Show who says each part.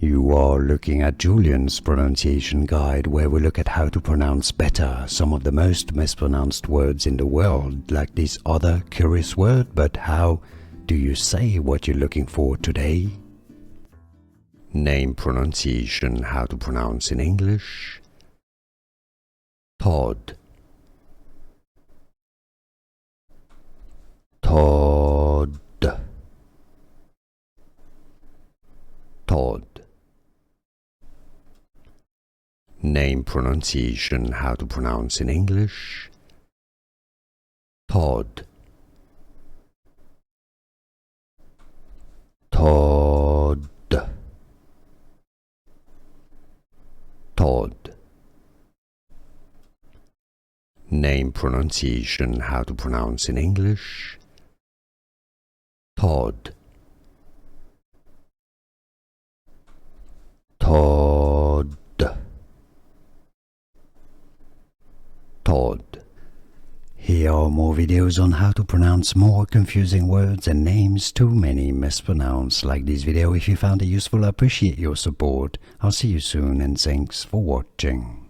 Speaker 1: You are looking at Julian's pronunciation guide, where we look at how to pronounce better some of the most mispronounced words in the world, like this other curious word. But how do you say what you're looking for today? Name pronunciation, how to pronounce in English. Todd. Todd. Todd. Name pronunciation, how to pronounce in English. Todd. Todd. Todd. Name pronunciation, how to pronounce in English. Todd. Todd. Todd. Here are more videos on how to pronounce more confusing words and names too many mispronounced. Like this video if you found it useful. I appreciate your support. I'll see you soon and thanks for watching.